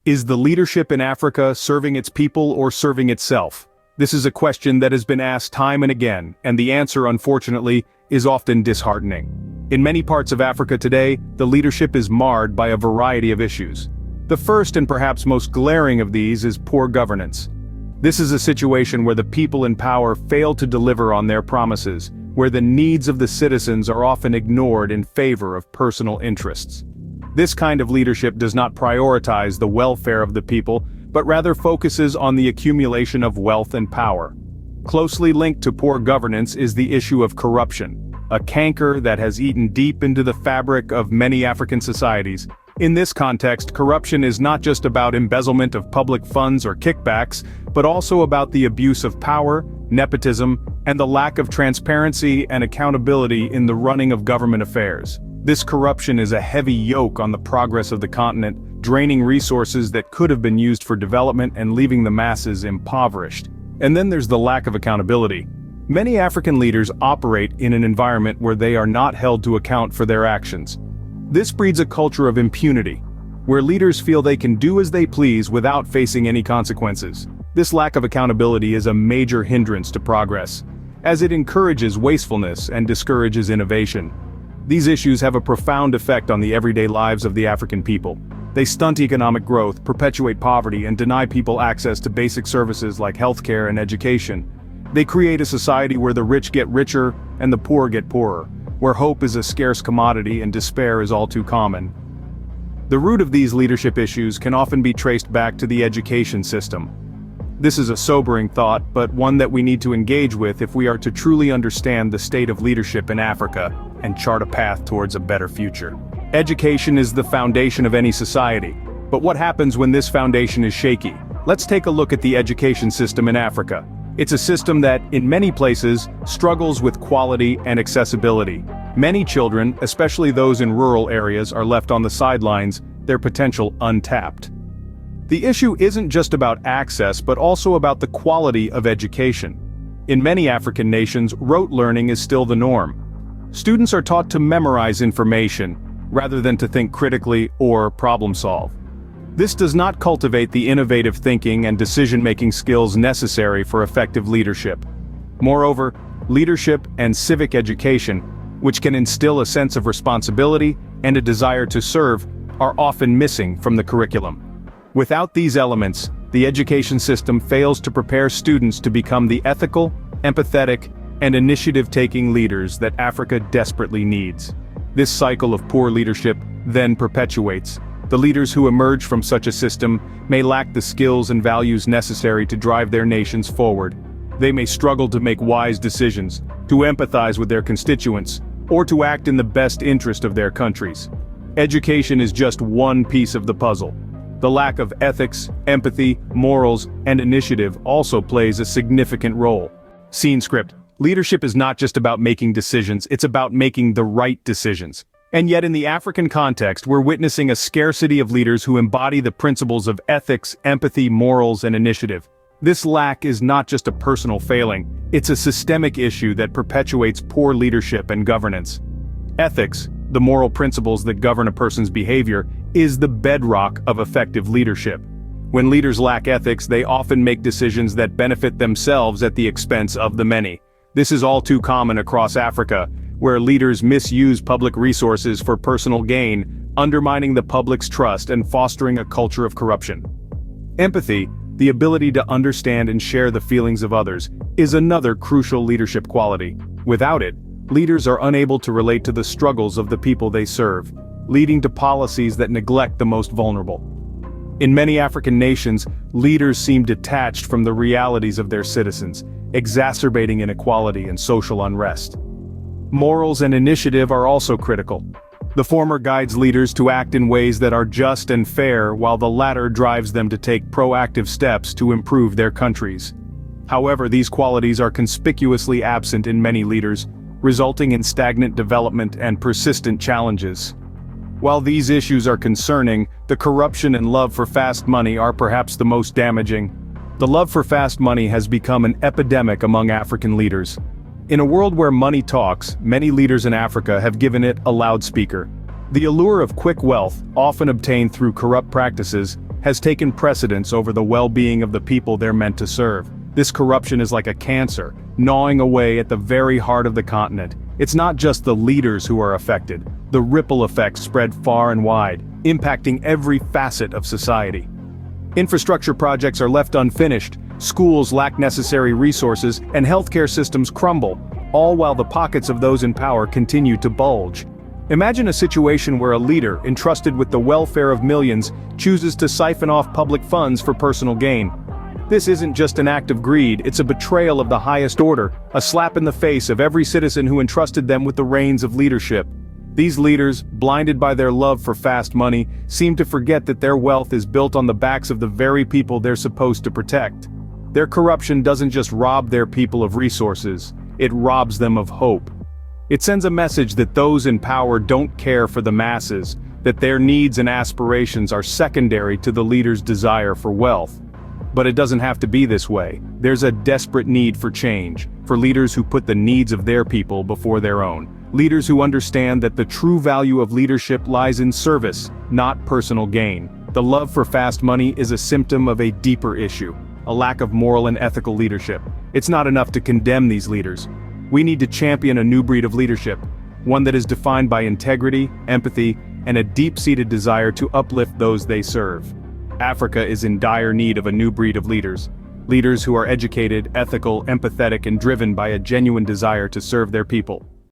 Is the leadership in Africa serving its people or serving itself? This is a question that has been asked time and again, and the answer, unfortunately, is often disheartening. In many parts of Africa today, the leadership is marred by a variety of issues. The first and perhaps most glaring of these is poor governance. This is a situation where the people in power fail to deliver on their promises, where the needs of the citizens are often ignored in favor of personal interests. This kind of leadership does not prioritize the welfare of the people, but rather focuses on the accumulation of wealth and power. Closely linked to poor governance is the issue of corruption, a canker that has eaten deep into the fabric of many African societies. In this context, corruption is not just about embezzlement of public funds or kickbacks, but also about the abuse of power, nepotism, and the lack of transparency and accountability in the running of government affairs. This corruption is a heavy yoke on the progress of the continent, draining resources that could have been used for development and leaving the masses impoverished. And then there's the lack of accountability. Many African leaders operate in an environment where they are not held to account for their actions. This breeds a culture of impunity, where leaders feel they can do as they please without facing any consequences. This lack of accountability is a major hindrance to progress, as it encourages wastefulness and discourages innovation. These issues have a profound effect on the everyday lives of the African people. They stunt economic growth, perpetuate poverty, and deny people access to basic services like healthcare and education. They create a society where the rich get richer and the poor get poorer, where hope is a scarce commodity and despair is all too common. The root of these leadership issues can often be traced back to the education system. This is a sobering thought, but one that we need to engage with if we are to truly understand the state of leadership in Africa and chart a path towards a better future. Education is the foundation of any society, but what happens when this foundation is shaky? Let's take a look at the education system in Africa. It's a system that, in many places, struggles with quality and accessibility. Many children, especially those in rural areas, are left on the sidelines, their potential untapped. The issue isn't just about access, but also about the quality of education. In many African nations, rote learning is still the norm. Students are taught to memorize information, rather than to think critically or problem solve. This does not cultivate the innovative thinking and decision-making skills necessary for effective leadership. Moreover, leadership and civic education, which can instill a sense of responsibility and a desire to serve, are often missing from the curriculum. Without these elements, the education system fails to prepare students to become the ethical, empathetic, and initiative-taking leaders that Africa desperately needs. This cycle of poor leadership then perpetuates. The leaders who emerge from such a system may lack the skills and values necessary to drive their nations forward. They may struggle to make wise decisions, to empathize with their constituents, or to act in the best interest of their countries. Education is just one piece of the puzzle. The lack of ethics, empathy, morals, and initiative also plays a significant role. Scene script. Leadership is not just about making decisions, it's about making the right decisions. And yet in the African context, we're witnessing a scarcity of leaders who embody the principles of ethics, empathy, morals, and initiative. This lack is not just a personal failing, it's a systemic issue that perpetuates poor leadership and governance. Ethics, the moral principles that govern a person's behavior, is the bedrock of effective leadership. When leaders lack ethics, they often make decisions that benefit themselves at the expense of the many. This is all too common across Africa, where leaders misuse public resources for personal gain, undermining the public's trust and fostering a culture of corruption. Empathy, the ability to understand and share the feelings of others, is another crucial leadership quality. Without it, leaders are unable to relate to the struggles of the people they serve, leading to policies that neglect the most vulnerable. In many African nations, leaders seem detached from the realities of their citizens, exacerbating inequality and social unrest. Morals and initiative are also critical. The former guides leaders to act in ways that are just and fair, while the latter drives them to take proactive steps to improve their countries. However, these qualities are conspicuously absent in many leaders, resulting in stagnant development and persistent challenges. While these issues are concerning, the corruption and love for fast money are perhaps the most damaging. The love for fast money has become an epidemic among African leaders. In a world where money talks, many leaders in Africa have given it a loudspeaker. The allure of quick wealth, often obtained through corrupt practices, has taken precedence over the well-being of the people they're meant to serve. This corruption is like a cancer, gnawing away at the very heart of the continent. It's not just the leaders who are affected. The ripple effects spread far and wide, impacting every facet of society. Infrastructure projects are left unfinished, schools lack necessary resources, and healthcare systems crumble, all while the pockets of those in power continue to bulge. Imagine a situation where a leader, entrusted with the welfare of millions, chooses to siphon off public funds for personal gain. This isn't just an act of greed, it's a betrayal of the highest order, a slap in the face of every citizen who entrusted them with the reins of leadership. These leaders, blinded by their love for fast money, seem to forget that their wealth is built on the backs of the very people they're supposed to protect. Their corruption doesn't just rob their people of resources, it robs them of hope. It sends a message that those in power don't care for the masses, that their needs and aspirations are secondary to the leader's desire for wealth. But it doesn't have to be this way. There's a desperate need for change, for leaders who put the needs of their people before their own. Leaders who understand that the true value of leadership lies in service, not personal gain. The love for fast money is a symptom of a deeper issue, a lack of moral and ethical leadership. It's not enough to condemn these leaders. We need to champion a new breed of leadership, one that is defined by integrity, empathy, and a deep-seated desire to uplift those they serve. Africa is in dire need of a new breed of leaders. Leaders who are educated, ethical, empathetic, and driven by a genuine desire to serve their people.